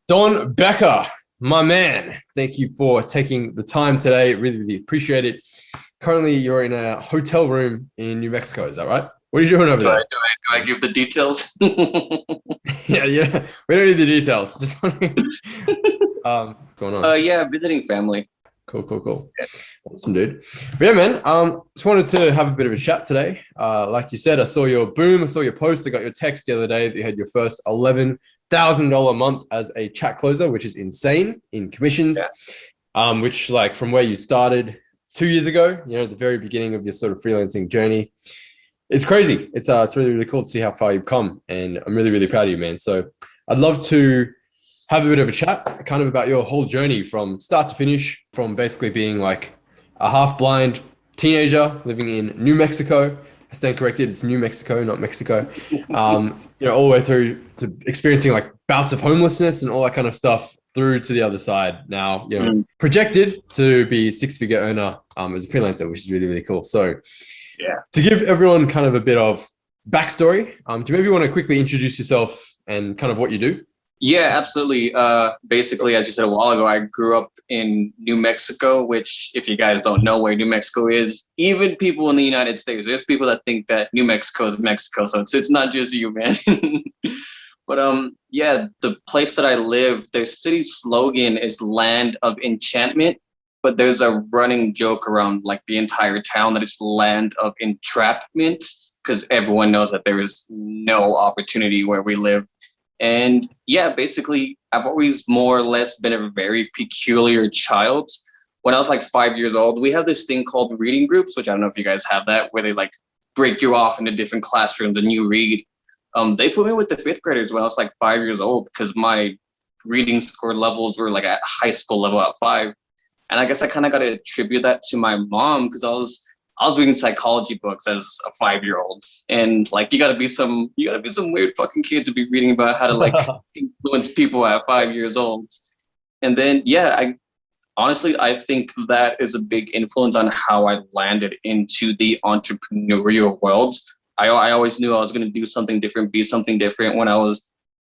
Don Becker, my man, thank you for taking the time today. Really, really appreciate it. Currently, you're in a hotel room in New Mexico. Is that right? What are you doing over Do I, do there? I, do I give the details? Yeah, yeah. We don't need the details. Just wondering, what's going on? Yeah, visiting family. Cool, cool, cool. Awesome, dude. But yeah, man. Just wanted to have a bit of a chat today. Like you said, I saw your boom. I saw your post. I got your text the other day that you had your first $11,000 a month as a chat closer, which is insane in commissions. Yeah. Which like from where you started 2 years ago, at the very beginning of your sort of freelancing journey, it's crazy. It's really, really cool to see how far you've come, and I'm really, really proud of you, man. So I'd love to have a bit of a chat kind of about your whole journey from start to finish, from basically being like a half blind teenager living in New Mexico. I stand corrected, it's New Mexico, not Mexico. All the way through to experiencing like bouts of homelessness and all that kind of stuff through to the other side. Now, Mm, projected to be six-figure earner as a freelancer, which is really, really cool. So yeah. to give everyone kind of a bit of backstory, do you maybe want to quickly introduce yourself and kind of what you do? Yeah, absolutely. Basically, as you said a while ago, I grew up in New Mexico, which, if you guys don't know where New Mexico is, even people in the United States, there's people that think that New Mexico is Mexico. So it's not just you, man. But yeah, the place that I live, their city slogan is Land of Enchantment, but there's a running joke around like the entire town that it's Land of Entrapment, because everyone knows that there is no opportunity where we live. And yeah, basically, I've always more or less been a very peculiar child. When I was like 5 years old, we have this thing called reading groups, which I don't know if you guys have that, where they like break you off into different classrooms and you read. They put me with the fifth graders when I was like 5 years old because my reading score levels were like at high school level at five. And I guess I kind of got to attribute that to my mom because I was reading psychology books as a 5-year-old, and like you gotta be some weird fucking kid to be reading about how to like influence people at 5 years old. And then yeah, I think that is a big influence on how I landed into the entrepreneurial world. I always knew I was gonna do something different, be something different. When I was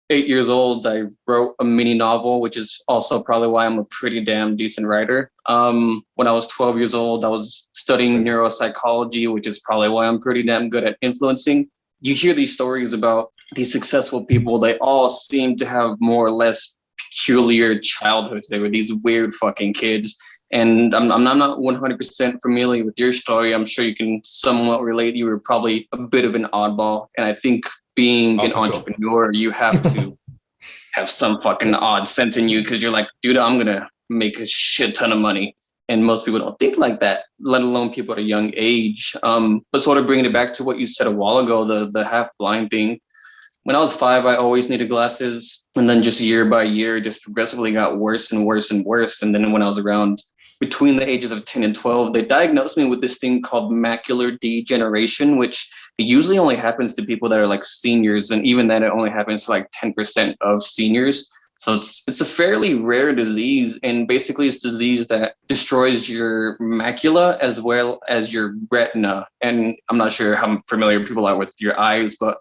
8 years old, I wrote a mini novel, which is also probably why I'm a pretty damn decent writer. When I was 12 years old, I was studying neuropsychology, which is probably why I'm pretty damn good at influencing. You hear these stories about these successful people, they all seem to have more or less peculiar childhoods. They were these weird fucking kids. And I'm not 100% familiar with your story. I'm sure you can somewhat relate. You were probably a bit of an oddball. And I think being Oh, an for sure. entrepreneur, you have to have some fucking odd sense in you because you're like, dude, I'm gonna make a shit ton of money. And most people don't think like that, let alone people at a young age. But sort of bringing it back to what you said a while ago, the half blind thing. When I was five, I always needed glasses, and then just year by year, just progressively got worse and worse and worse. And then when I was around between the ages of 10 and 12, they diagnosed me with this thing called macular degeneration, which it usually only happens to people that are like seniors. And even then, it only happens to like 10% of seniors. So it's a fairly rare disease. And basically, it's a disease that destroys your macula as well as your retina. And I'm not sure how familiar people are with your eyes, but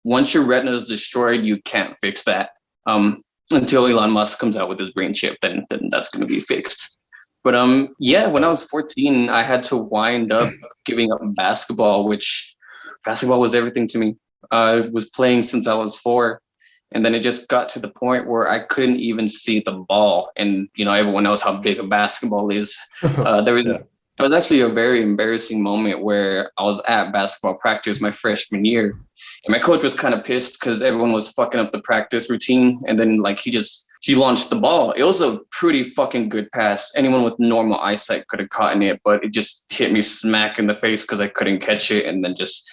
once your retina is destroyed, you can't fix that. Until Elon Musk comes out with his brain chip, then that's going to be fixed. But yeah, when I was 14, I had to wind up giving up basketball, which basketball was everything to me. I was playing since I was four, and then it just got to the point where I couldn't even see the ball. And everyone knows how big a basketball is. There was Yeah. there was actually a very embarrassing moment where I was at basketball practice my freshman year, and my coach was kind of pissed because everyone was fucking up the practice routine. And then like he launched the ball. It was a pretty fucking good pass. Anyone with normal eyesight could have caught in it, but it just hit me smack in the face because I couldn't catch it. And then just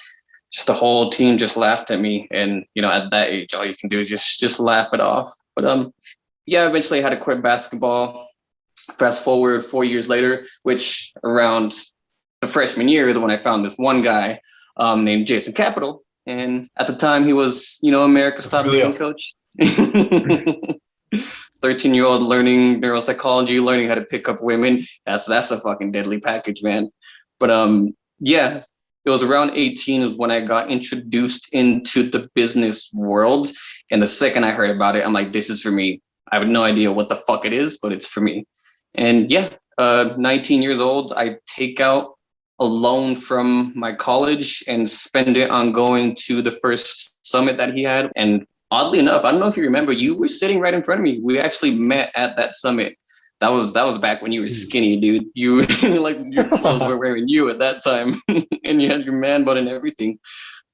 the whole team just laughed at me. And at that age, all you can do is just laugh it off. But yeah, eventually I had to quit basketball. Fast forward 4 years later, which around the freshman year is when I found this one guy named Jason Capital. And at the time he was, America's top dating coach. 13-year-old learning neuropsychology, learning how to pick up women. That's a fucking deadly package, man. But yeah, it was around 18 is when I got introduced into the business world. And the second I heard about it, I'm like, this is for me. I have no idea what the fuck it is, but it's for me. And yeah, 19 years old, I take out a loan from my college and spend it on going to the first summit that he had. And oddly enough, I don't know if you remember, you were sitting right in front of me. We actually met at that summit. That was back when you were skinny, dude. You like your clothes were wearing you at that time, and you had your man bun and everything.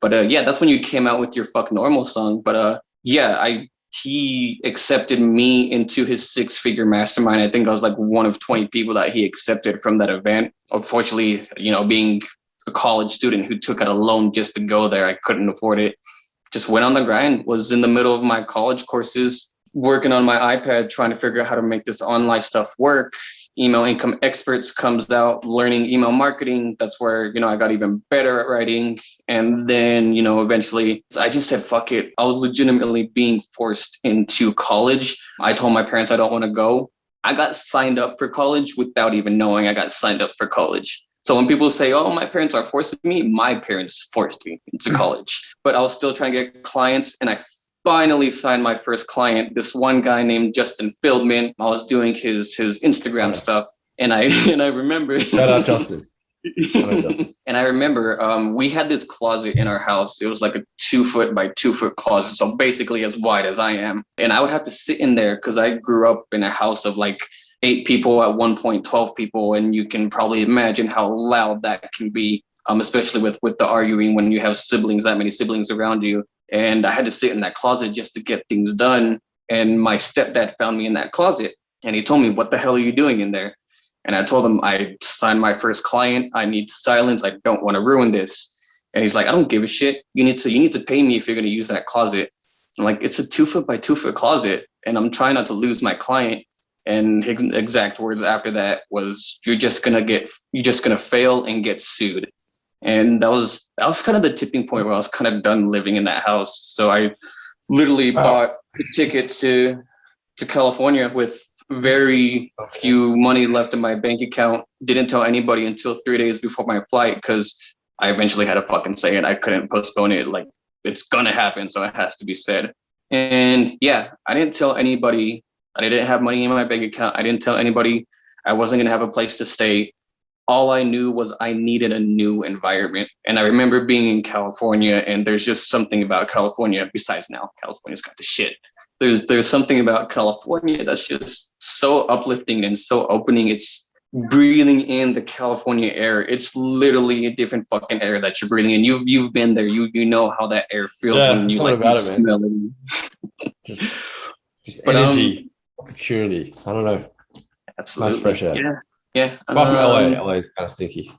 But yeah, that's when you came out with your Fuck Normal song. But yeah, he accepted me into his 6-figure mastermind. I think I was like one of 20 people that he accepted from that event. Unfortunately, being a college student who took out a loan just to go there, I couldn't afford it. Just went on the grind, was in the middle of my college courses, working on my iPad, trying to figure out how to make this online stuff work. Email Income Experts comes out, learning email marketing. That's where, I got even better at writing. And then, eventually I just said, fuck it. I was legitimately being forced into college. I told my parents I don't want to go. I got signed up for college without even knowing I got signed up for college. So when people say, oh, my parents are forcing me, my parents forced me into college. But I was still trying to get clients, and I finally signed my first client, this one guy named Justin Fieldman. I was doing his Instagram stuff, and I remember shout out Justin. And I remember we had this closet in our house. It was like a 2-foot by 2-foot closet, so basically as wide as I am. And I would have to sit in there because I grew up in a house of like 8 people, at one point 12 people, and you can probably imagine how loud that can be, especially with the arguing when you have that many siblings around you. And I had to sit in that closet just to get things done. And my stepdad found me in that closet, and he told me, what the hell are you doing in there? And I told him, I signed my first client. I need silence. I don't want to ruin this. And he's like, I don't give a shit. You need to pay me if you're going to use that closet. I'm like, it's a 2-foot by 2-foot closet, and I'm trying not to lose my client. And his exact words after that was, you're just going to fail and get sued. And that was kind of the tipping point where I was kind of done living in that house. So I literally bought a ticket to California with very few money left in my bank account. Didn't tell anybody until 3 days before my flight, because I eventually had to fucking say it. I couldn't postpone it. Like, it's gonna happen, so it has to be said. And yeah, I didn't tell anybody. I didn't have money in my bank account. I didn't tell anybody I wasn't gonna have a place to stay. All I knew was I needed a new environment. And I remember being in California, and there's just something about California, besides now California's got the shit. There's something about California that's just so uplifting and so opening. It's breathing in the California air. It's literally a different fucking air that you're breathing in. You've been there. You know how that air feels when you like about it, smell it. Just energy, opportunity. I don't know. Absolutely. Nice fresh air. Yeah. Apart from LA, LA is kind of stinky.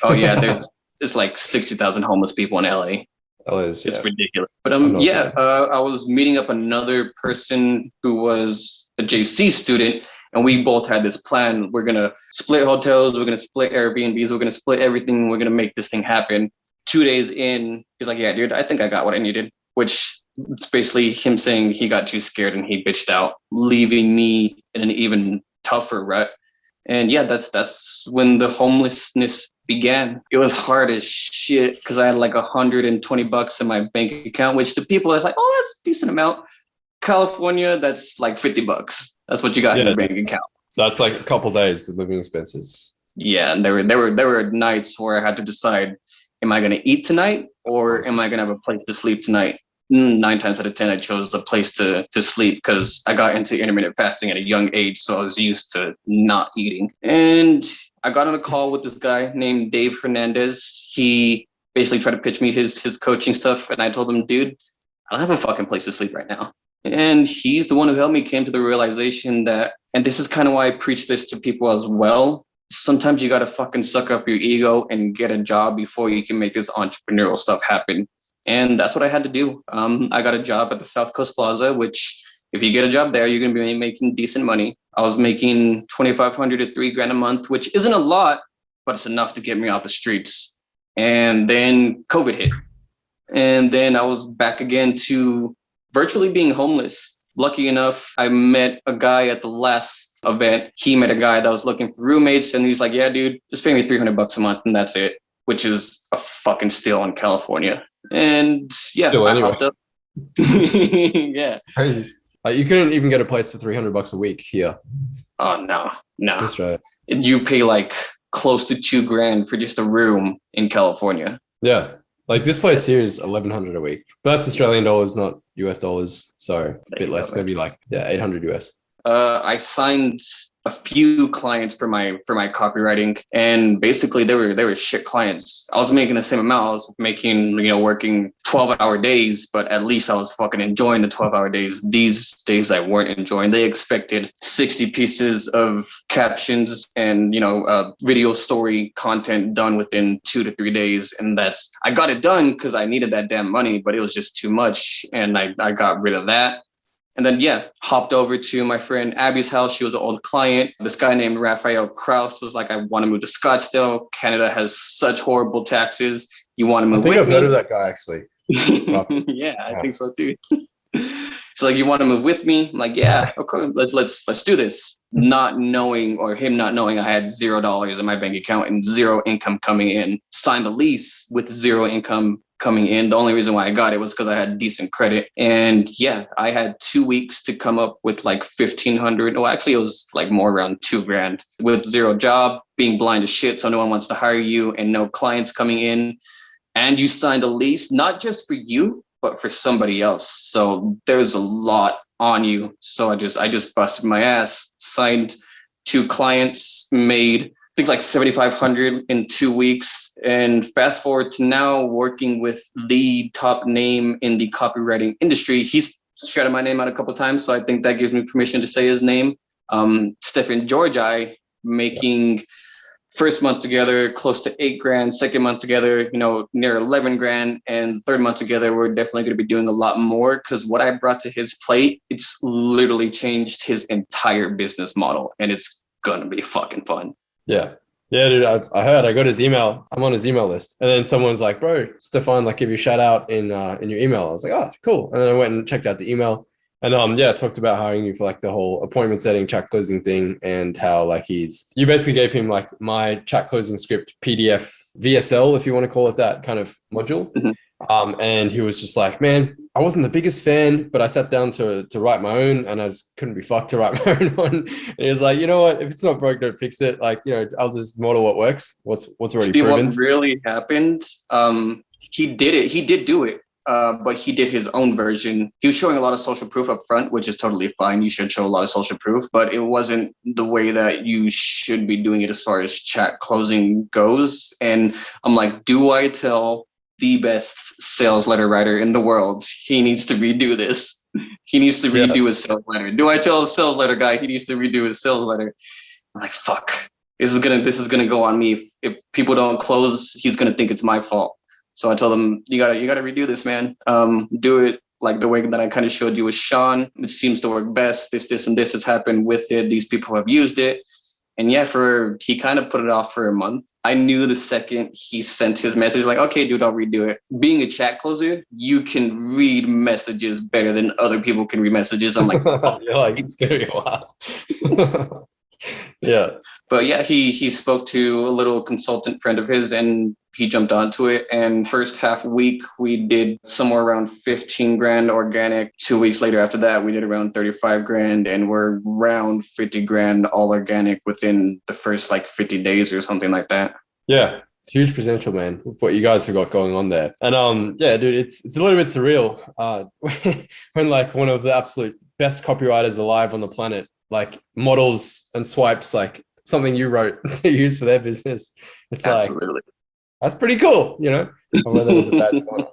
Oh yeah, there's like 60,000 homeless people in LA. It's ridiculous. But I was meeting up another person who was a JC student, and we both had this plan. We're gonna split hotels, we're gonna split Airbnbs, we're gonna split everything, we're gonna make this thing happen. 2 days in, he's like, yeah, dude, I think I got what I needed, which it's basically him saying he got too scared and he bitched out, leaving me in an even tougher rut. And yeah, that's when the homelessness began. It was hard as shit because I had like $120 in my bank account, which to people is like, oh, that's a decent amount. California, that's like $50. That's what you got in your bank account. That's like a couple days of living expenses. Yeah, and there were nights where I had to decide, am I going to eat tonight or am I going to have a place to sleep tonight? 9 times out of 10, I chose a place to sleep because I got into intermittent fasting at a young age, so I was used to not eating. And I got on a call with this guy named Dave Hernandez. He basically tried to pitch me his coaching stuff, and I told him, dude, I don't have a fucking place to sleep right now. And he's the one who helped me came to the realization that, and this is kind of why I preach this to people as well, sometimes you got to fucking suck up your ego and get a job before you can make this entrepreneurial stuff happen. And that's what I had to do. I got a job at the South Coast Plaza, which if you get a job there, you're going to be making decent money. I was making $2,500 to $3,000 a month, which isn't a lot, but it's enough to get me out the streets. And then COVID hit. And then I was back again to virtually being homeless. Lucky enough, I met a guy at the last event. He met a guy that was looking for roommates, and he's like, yeah, dude, just pay me $300 a month and that's it, which is a fucking steal in California. And yeah, I hopped up. Yeah. Crazy. Like you couldn't even get a place for $300 a week here Oh, no. in Australia. You pay like close to $2,000 for just a room in California. Yeah. Like this place here is 1,100 a week, but that's Australian dollars, not US dollars. So a bit less, maybe like 800 US. I signed a few clients for my copywriting, and basically they were shit clients. I was making the same amount. I was making, working 12-hour days, but at least I was fucking enjoying the 12-hour days. These days I weren't enjoying. They expected 60 pieces of captions and video story content done within 2 to 3 days, and I got it done because I needed that damn money, but it was just too much, and I got rid of that. And then, hopped over to my friend Abby's house. She was an old client. This guy named Raphael Kraus was like, I want to move to Scottsdale. Canada has such horrible taxes. You want to move with me? I think I've heard of that guy, actually. Yeah, I think so too. So like, you want to move with me? I'm like, yeah, okay, let's do this. Not knowing, or him not knowing, I had $0 in my bank account and zero income coming in. Signed the lease with zero income coming in. The only reason why I got it was because I had decent credit. And I had 2 weeks to come up with like 1,500. Well, actually it was like more around $2,000 with zero job, being blind as shit. So no one wants to hire you and no clients coming in. And you signed a lease, not just for you, but for somebody else. So there's a lot on you. So I just busted my ass, signed 2 clients, made I think like 7,500 in 2 weeks. And fast forward to now, working with the top name in the copywriting industry. He's shouted my name out a couple of times, so I think that gives me permission to say his name. Stephen Georgi, making first month together close to $8,000, second month together, near $11,000, and third month together, we're definitely going to be doing a lot more, because what I brought to his plate, it's literally changed his entire business model, and it's going to be fucking fun. Yeah, dude. I heard. I got his email. I'm on his email list, and then someone's like, "Bro, Stefan, like, give you a shout out in your email." I was like, "Oh, cool." And then I went and checked out the email, and talked about hiring you for like the whole appointment setting, chat closing thing, and how like you basically gave him like my chat closing script PDF VSL, if you want to call it that, kind of module. Mm-hmm. And he was just like, man, I wasn't the biggest fan, but I sat down to write my own, and I just couldn't be fucked to write my own one. And he was like, you know what? If it's not broke, don't fix it. Like, I'll just model what works, what's already proven. What really happened? He did it. He did do it. But he did his own version. He was showing a lot of social proof up front, which is totally fine. You should show a lot of social proof, but it wasn't the way that you should be doing it as far as chat closing goes. And I'm like, do I tell the best sales letter writer in the world he needs to redo this? He needs to redo his sales letter. Do I tell a sales letter guy he needs to redo his sales letter? I'm like, fuck, this is gonna go on me. If people don't close, he's gonna think it's my fault. So I told him, you gotta redo this, man. Do it like the way that I kind of showed you with Sean. It seems to work best. This and this has happened with it. These people have used it. And he kind of put it off for a month. I knew the second he sent his message, like, okay, dude, I'll redo it. Being a chat closer, you can read messages better than other people can read messages. I'm like, you're like, it's gonna be a while. Yeah. But he spoke to a little consultant friend of his, and he jumped onto it. And first half week, we did somewhere around 15 grand organic. 2 weeks later after that, we did around 35 grand, and we're around 50 grand all organic within the first like 50 days or something like that. Yeah. Huge potential, man, with what you guys have got going on there. And dude, it's a little bit surreal when like one of the absolute best copywriters alive on the planet like models and swipes like something you wrote to use for their business. It's Absolutely. like, that's pretty cool, although that was a bad one.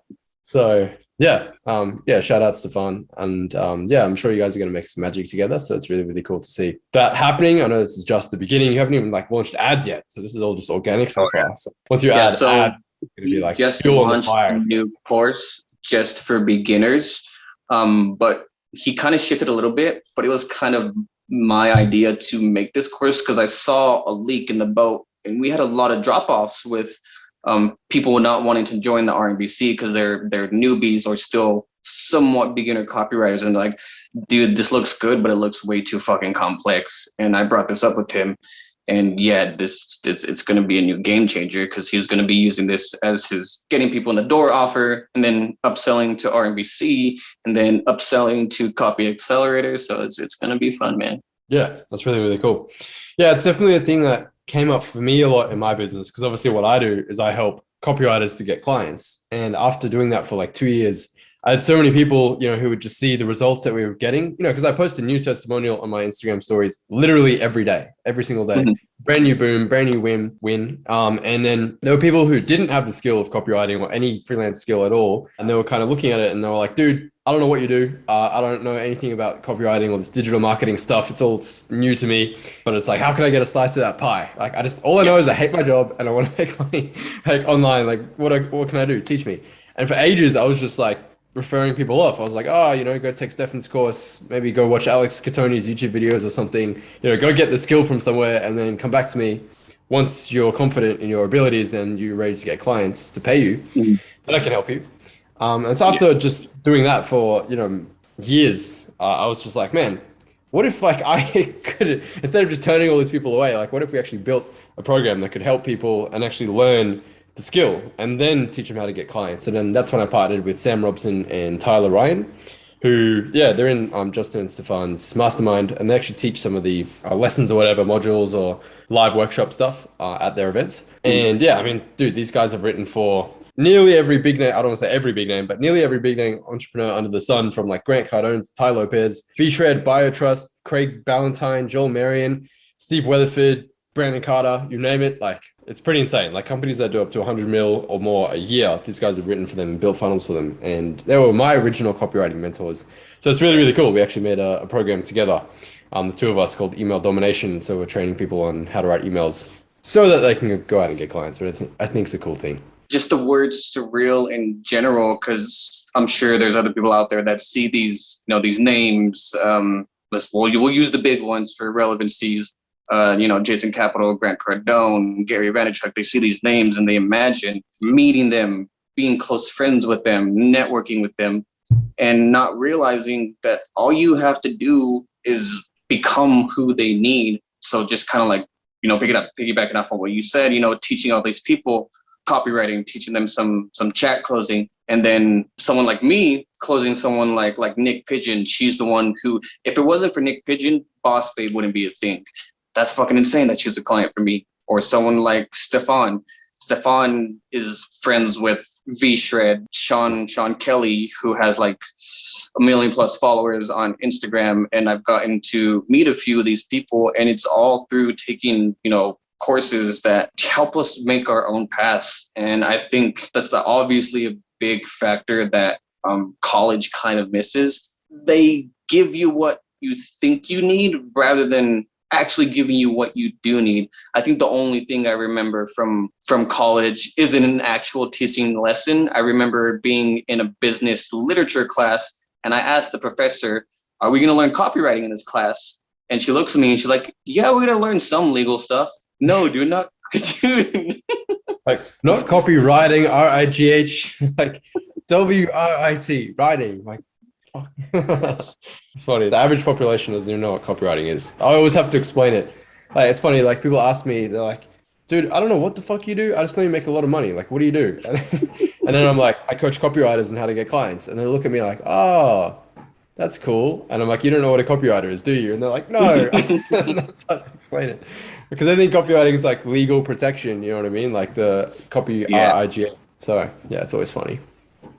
So shout out Stefan. And I'm sure you guys are going to make some magic together. So it's really, really cool to see that happening. I know this is just the beginning. You haven't even like launched ads yet. So this is all just organic so far. So once you add ads, it's going to be like just fuel on the launched fire. A new course just for beginners. But he kind of shifted a little bit, but it was kind of my idea to make this course because I saw a leak in the boat, and we had a lot of drop-offs with people not wanting to join the RNBC because they're newbies or still somewhat beginner copywriters, and like, dude, this looks good, but it looks way too fucking complex. And I brought this up with him, And yeah, it's going to be a new game changer because he's going to be using this as his getting people in the door offer, and then upselling to RMBC, and then upselling to Copy Accelerator. So it's going to be fun, man. Yeah, that's really, really cool. Yeah, it's definitely a thing that came up for me a lot in my business, because obviously what I do is I help copywriters to get clients. And after doing that for like 2 years, I had so many people, who would just see the results that we were getting, because I post a new testimonial on my Instagram stories literally every day, every single day. Mm-hmm. Brand new boom, brand new win. And then there were people who didn't have the skill of copywriting or any freelance skill at all. And they were kind of looking at it and they were like, dude, I don't know what you do. I don't know anything about copywriting or this digital marketing stuff. It's all new to me, but it's like, how can I get a slice of that pie? Like, all I know is I hate my job and I want to make money like online. Like what can I do? Teach me. And for ages, I was just like referring people off. I was like, go take Stefan's course, maybe go watch Alex Catoni's YouTube videos or something, go get the skill from somewhere and then come back to me once you're confident in your abilities and you're ready to get clients to pay you, then I can help you. And so after just doing that for, years, I was just like, man, what if like I could, instead of just turning all these people away, like what if we actually built a program that could help people and actually learn the skill and then teach them how to get clients. And then that's when I partnered with Sam Robson and Tyler Ryan, who, they're in Justin and Stefan's mastermind, and they actually teach some of the lessons or whatever, modules or live workshop stuff at their events. And dude, these guys have written for nearly every big name. I don't want to say every big name, but nearly every big name entrepreneur under the sun, from like Grant Cardone, Ty Lopez, V-Shred, BioTrust, Craig Ballantyne, Joel Marion, Steve Weatherford, Brandon Carter, you name it. Like, it's pretty insane. Like companies that do up to 100 mil or more a year, these guys have written for them, built funnels for them. And they were my original copywriting mentors. So it's really, really cool. We actually made a program together, the two of us, called Email Domination. So we're training people on how to write emails so that they can go out and get clients. I think it's a cool thing. Just the word surreal in general, because I'm sure there's other people out there that see these, these names. We'll use the big ones for relevancies. Jason Capital, Grant Cardone, Gary Vaynerchuk, they see these names and they imagine meeting them, being close friends with them, networking with them, and not realizing that all you have to do is become who they need. So just kind of like, piggybacking off on what you said, teaching all these people copywriting, teaching them some chat closing, and then someone like me closing someone like Nick Pigeon. She's the one who, if it wasn't for Nick Pigeon, Boss Babe wouldn't be a thing. That's fucking insane that she's a client for me. Or someone like Stefan. Stefan is friends with V-Shred, Sean Kelly, who has like 1 million plus followers on Instagram. And I've gotten to meet a few of these people, and it's all through taking, courses that help us make our own paths. And I think that's obviously a big factor that college kind of misses. They give you what you think you need rather than actually giving you what you do need. I think the only thing I remember from college isn't an actual teaching lesson. I remember being in a business literature class, and I asked the professor, are we going to learn copywriting in this class? And she looks at me and she's like, yeah, we're going to learn some legal stuff. No, dude, not dude. Like, not copywriting, RIGH, like WRIT, writing. Like, it's funny. The average population doesn't even know what copywriting is. I always have to explain it. Like, it's funny. Like, people ask me, they're like, dude, I don't know what the fuck you do. I just know you make a lot of money. Like, what do you do? And then I'm like, I coach copywriters and how to get clients. And they look at me like, oh, that's cool. And I'm like, you don't know what a copywriter is, do you? And they're like, no. That's how to explain it. Because I think copywriting is like legal protection. You know what I mean? Like the copy RIGA. So yeah, it's always funny.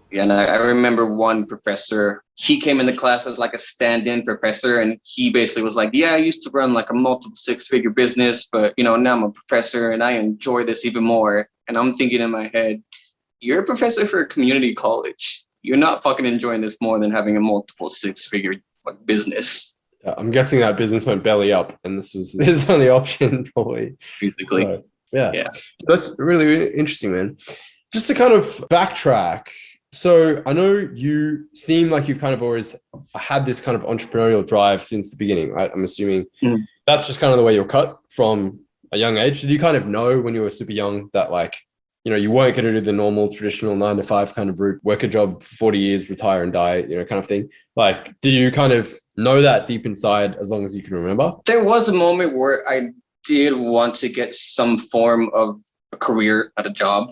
Yeah, and I remember one professor, he came in the class as like a stand-in professor, and he basically was like, yeah, I used to run like a multiple six-figure business, but now I'm a professor and I enjoy this even more. And I'm thinking in my head, you're a professor for a community college. You're not fucking enjoying this more than having a multiple six-figure business. I'm guessing that business went belly up, and this was his only option, probably. Basically. So, yeah. That's really, really interesting, man. Just to kind of backtrack. So I know you seem like you've kind of always had this kind of entrepreneurial drive since the beginning, right? I'm assuming that's just kind of the way you're cut from a young age. Did you kind of know when you were super young that like, you weren't going to do the normal traditional 9-to-5 kind of route, work a job for 40 years, retire and die, kind of thing? Like, do you kind of know that deep inside as long as you can remember? There was a moment where I did want to get some form of a career at a job,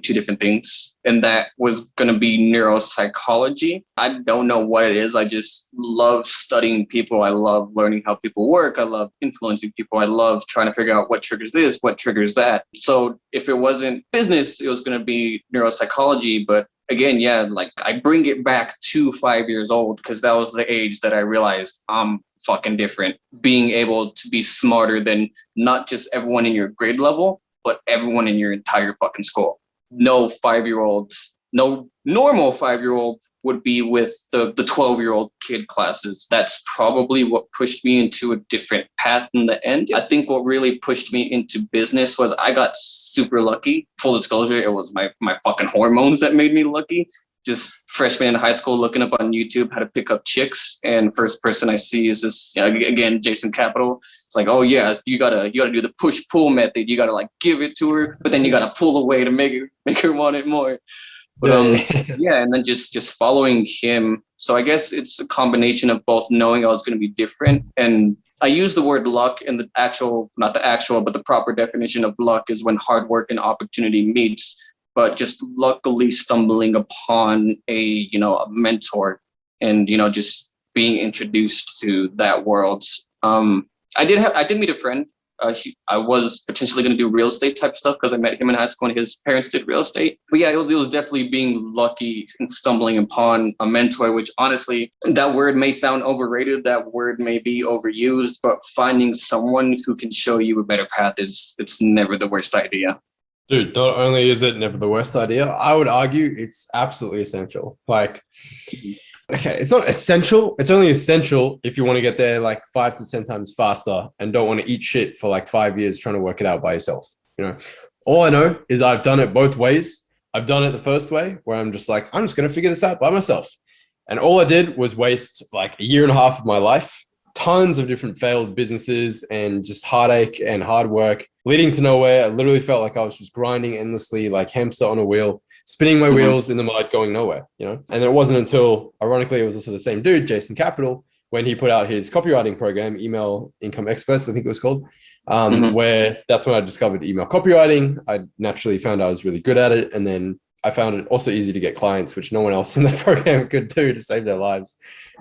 two different things. And that was going to be neuropsychology. I don't know what it is. I just love studying people. I love learning how people work. I love influencing people. I love trying to figure out what triggers this, what triggers that. So if it wasn't business, it was going to be neuropsychology. But again, yeah, like I bring it back to 5 years old because that was the age that I realized I'm fucking different. Being able to be smarter than not just everyone in your grade level, but everyone in your entire fucking school. No 5-year-olds, no normal 5-year-old would be with the 12-year-old kid classes. That's probably what pushed me into a different path in the end. I think what really pushed me into business was I got super lucky. Full disclosure, it was my fucking hormones that made me lucky. Just freshman in high school, looking up on YouTube how to pick up chicks, and first person I see is this, again, Jason Capital. It's like, oh yeah, you gotta do the push pull method. You gotta like give it to her, but then you gotta pull away to make her want it more. But yeah, and then just following him. So I guess it's a combination of both knowing I was going to be different, and I use the word luck in the actual, not the actual, but the proper definition of luck is when hard work and opportunity meets. But just luckily stumbling upon a mentor, and just being introduced to that world. I did meet a friend. I was potentially going to do real estate type stuff because I met him in high school and his parents did real estate. But yeah, it was definitely being lucky and stumbling upon a mentor, which honestly, that word may sound overrated. That word may be overused, but finding someone who can show you a better path it's never the worst idea. Dude, not only is it never the worst idea, I would argue it's absolutely essential. Like, okay, it's not essential. It's only essential if you want to get there like 5 to 10 times faster and don't want to eat shit for like 5 years trying to work it out by yourself. All I know is I've done it both ways. I've done it the first way where I'm just like, I'm just going to figure this out by myself. And all I did was waste like a year and a half of my life, tons of different failed businesses and just heartache and hard work leading to nowhere. I literally felt like I was just grinding endlessly, like hamster on a wheel, spinning my wheels in the mud, going nowhere, And it wasn't until, ironically, it was also the same dude, Jason Capital, when he put out his copywriting program, Email Income Experts, I think it was called, where that's when I discovered email copywriting. I naturally found I was really good at it. And then I found it also easy to get clients, which no one else in the program could do to save their lives.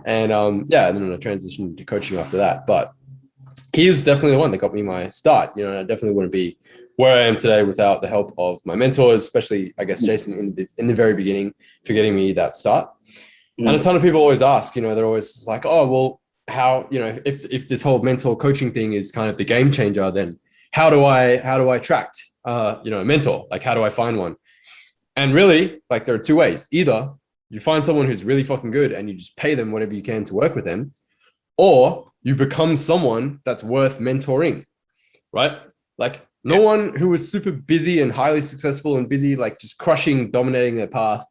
And and then I transitioned to coaching after that. But he was definitely the one that got me my start. I definitely wouldn't be where I am today without the help of my mentors, especially, I guess, Jason in the very beginning for getting me that start. And a ton of people always ask, they're always like, oh, well, how, if this whole mentor coaching thing is kind of the game changer, then how do I attract, a mentor? Like, how do I find one? And really, like, there are two ways. Either you find someone who's really fucking good and you just pay them whatever you can to work with them, or you become someone that's worth mentoring, right? Like, no one who is super busy and highly successful and busy, like just crushing, dominating their path,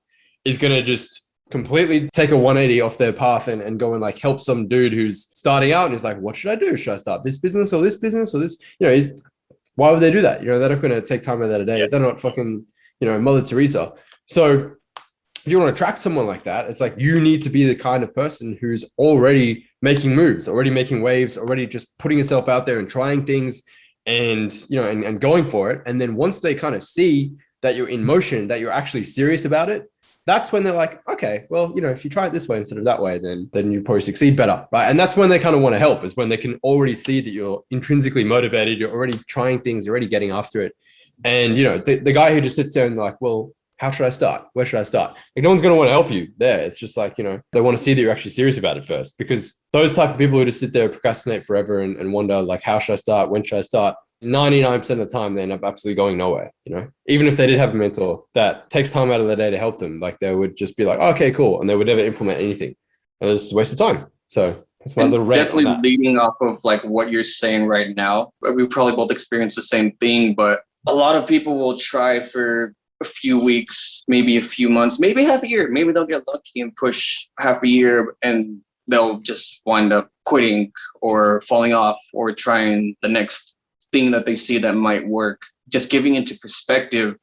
is going to just completely take a 180 off their path and go and like help some dude who's starting out and is like, what should I do? Should I start this business or this business or this? Why would they do that? They're not going to take time out of their day. They're not fucking, Mother Teresa. So if you want to attract someone like that, it's like you need to be the kind of person who's already making moves, already making waves, already just putting yourself out there and trying things and, and going for it. And then once they kind of see that you're in motion, that you're actually serious about it, that's when they're like, okay, well, if you try it this way instead of that way, then you probably succeed better, right? And that's when they kind of want to help, is when they can already see that you're intrinsically motivated, you're already trying things, you're already getting after it. And, the guy who just sits there and like, well, how should I start? Where should I start? Like, no one's going to want to help you there. It's just like, they want to see that you're actually serious about it first, because those type of people who just sit there, procrastinate forever and wonder like, how should I start? When should I start? 99% of the time, they end up absolutely going nowhere. Even if they did have a mentor that takes time out of their day to help them, like they would just be like, oh, okay, cool. And they would never implement anything. And it's just a waste of time. So that's my little rant. Definitely leading off of like what you're saying right now. We probably both experience the same thing, but a lot of people will try for a few weeks, maybe a few months, maybe half a year. Maybe they'll get lucky and push half a year and they'll just wind up quitting or falling off or trying the next thing that they see that might work. Just giving into perspective,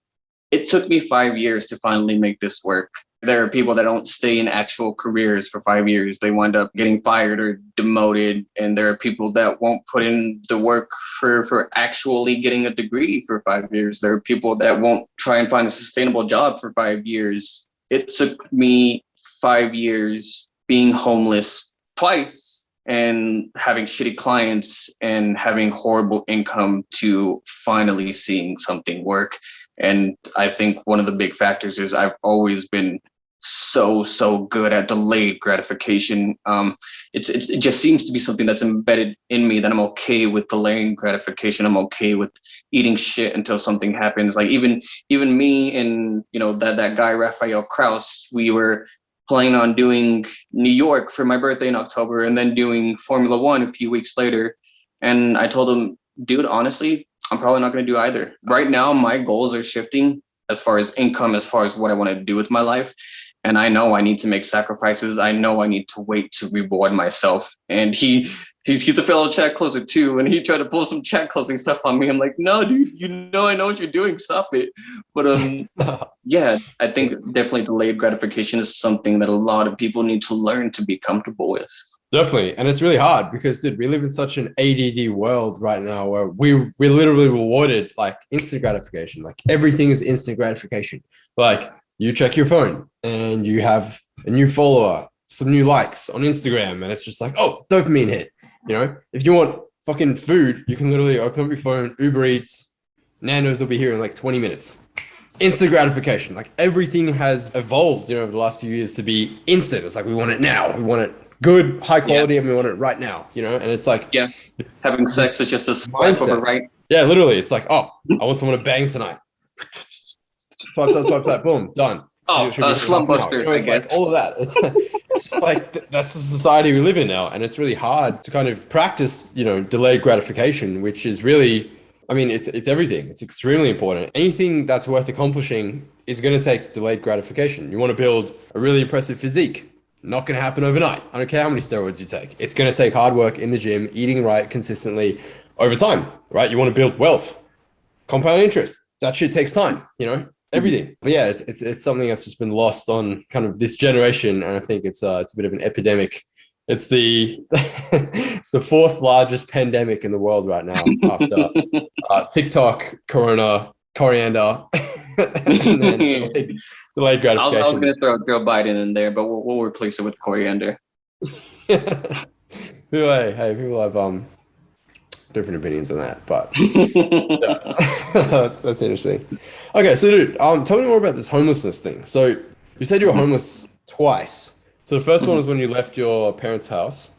it took me 5 years to finally make this work. There are people that don't stay in actual careers for 5 years. They wind up getting fired or demoted. And there are people that won't put in the work for actually getting a degree for 5 years. There are people that won't try and find a sustainable job for 5 years. It took me 5 years being homeless twice and having shitty clients and having horrible income to finally seeing something work. And I think one of the big factors is I've always been so good at delayed gratification. It just seems to be something that's embedded in me, that I'm okay with delaying gratification. I'm okay with eating shit until something happens. Like even me and that guy Raphael Kraus, we were planning on doing New York for my birthday in October and then doing Formula One a few weeks later. And I told him, dude, honestly, I'm probably not going to do either. Right now, my goals are shifting as far as income, as far as what I want to do with my life. And I know I need to make sacrifices. I know I need to wait to reward myself. And he's a fellow chat closer too. And he tried to pull some chat closing stuff on me. I'm like, no, dude, I know what you're doing. Stop it. But yeah, I think definitely delayed gratification is something that a lot of people need to learn to be comfortable with. Definitely. And it's really hard because, dude, we live in such an ADD world right now where we're literally rewarded like instant gratification. Like everything is instant gratification. Like you check your phone and you have a new follower, some new likes on Instagram, and it's just like, oh, dopamine hit. If you want fucking food, you can literally open up your phone, Uber Eats, Nando's will be here in like 20 minutes. Instant gratification. Like everything has evolved, over the last few years to be instant. It's like we want it now. We want it good, high quality, and we want it right now, and it's like, having sex is just a swipe of a right. Yeah, literally. It's like, oh, I want someone to bang tonight. Swipe, boom, done. Oh, slumbuster, I guess. Like all of that. It's just like, that's the society we live in now. And it's really hard to kind of practice, delayed gratification, which is really, it's everything. It's extremely important. Anything that's worth accomplishing is going to take delayed gratification. You want to build a really impressive physique. Not going to happen overnight. I don't care how many steroids you take. It's going to take hard work in the gym, eating right consistently over time, right? You want to build wealth, compound interest. That shit takes time, everything. But yeah, it's something that's just been lost on kind of this generation. And I think it's a bit of an epidemic. It's the it's the fourth largest pandemic in the world right now after TikTok, Corona, coriander, and then delayed gratification. I was going to throw Joe Biden in there, but we'll replace it with coriander. People have different opinions on that, but that's interesting. Okay, so dude, tell me more about this homelessness thing. So you said you were homeless twice. So the first one was when you left your parents' house.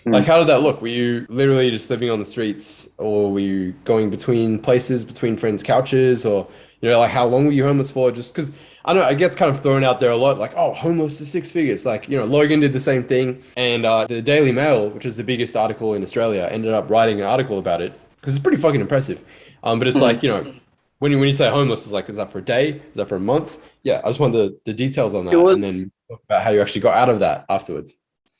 Like, how did that look? Were you literally just living on the streets, or were you going between places, between friends' couches, or like how long were you homeless for? Just because I know it gets kind of thrown out there a lot, like, oh, homeless to six figures. Like, Logan did the same thing. And the Daily Mail, which is the biggest article in Australia, ended up writing an article about it because it's pretty fucking impressive. But it's like, when you say homeless, it's like, is that for a day? Is that for a month? Yeah, I just want the details on that, and then talk about how you actually got out of that afterwards.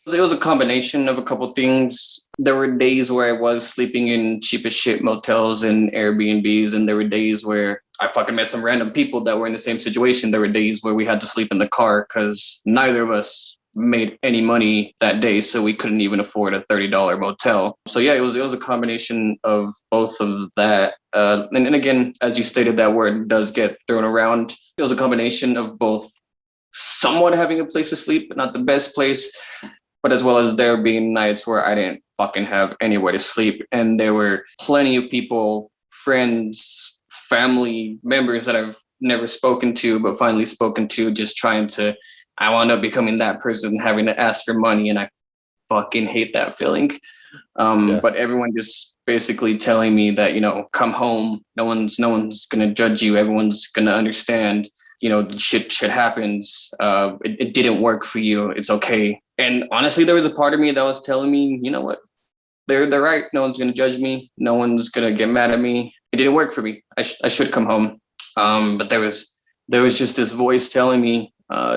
It was a combination of a couple things. There were days where I was sleeping in cheap as shit motels and Airbnbs, and there were days where I fucking met some random people that were in the same situation. There were days where we had to sleep in the car because neither of us made any money that day, so we couldn't even afford a $30 motel. So yeah, it was a combination of both of that. And again, as you stated, that word does get thrown around. It was a combination of both somewhat having a place to sleep, but not the best place, but as well as there being nights where I didn't fucking have anywhere to sleep. And there were plenty of people, friends, family members that I've never spoken to, but finally spoken to, just trying to, I wound up becoming that person having to ask for money. And I fucking hate that feeling. But everyone just basically telling me that, come home. No one's going to judge you. Everyone's going to understand. Shit happens. It didn't work for you. It's okay. And honestly, there was a part of me that was telling me, you know what? They're right. No one's going to judge me. No one's going to get mad at me. It didn't work for me. I should come home. But there was just this voice telling me,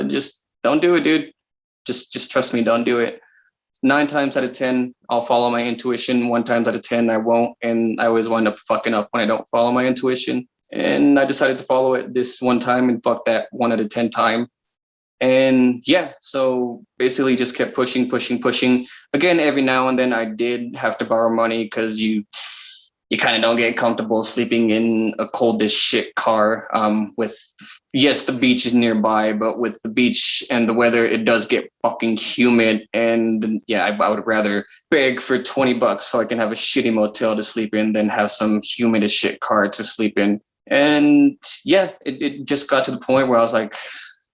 just don't do it, dude. Just trust me. Don't do it. 9 times out of 10, I'll follow my intuition. 1 time out of 10, I won't. And I always wind up fucking up when I don't follow my intuition. And I decided to follow it this one time and fuck that 1 out of 10 time. And yeah, so basically just kept pushing. Again, every now and then I did have to borrow money because you kind of don't get comfortable sleeping in a cold as shit car with, yes, the beach is nearby, but with the beach and the weather, it does get fucking humid. And yeah, I would rather beg for $20 so I can have a shitty motel to sleep in than have some humid as shit car to sleep in. And yeah, it just got to the point where I was like,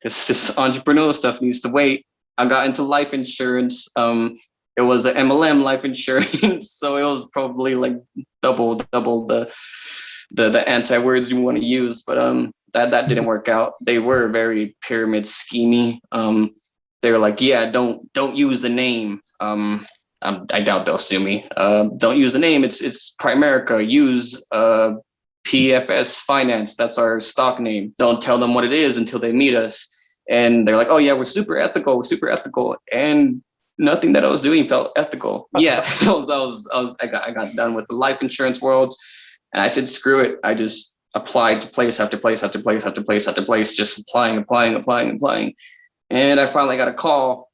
this entrepreneurial stuff needs to wait. I got into life insurance. It was an MLM life insurance, so it was probably like double the anti words you want to use, but that didn't work out. They were very pyramid schemy. They were like, yeah, don't use the name. I doubt they'll sue me. Don't use the name. It's Primerica. Use PFS Finance. That's our stock name. Don't tell them what it is until they meet us. And they're like, oh yeah, we're super ethical. And nothing that I was doing felt ethical. Yeah, I got done with the life insurance world, and I said, screw it. I just applied to place after place, just applying. And I finally got a call.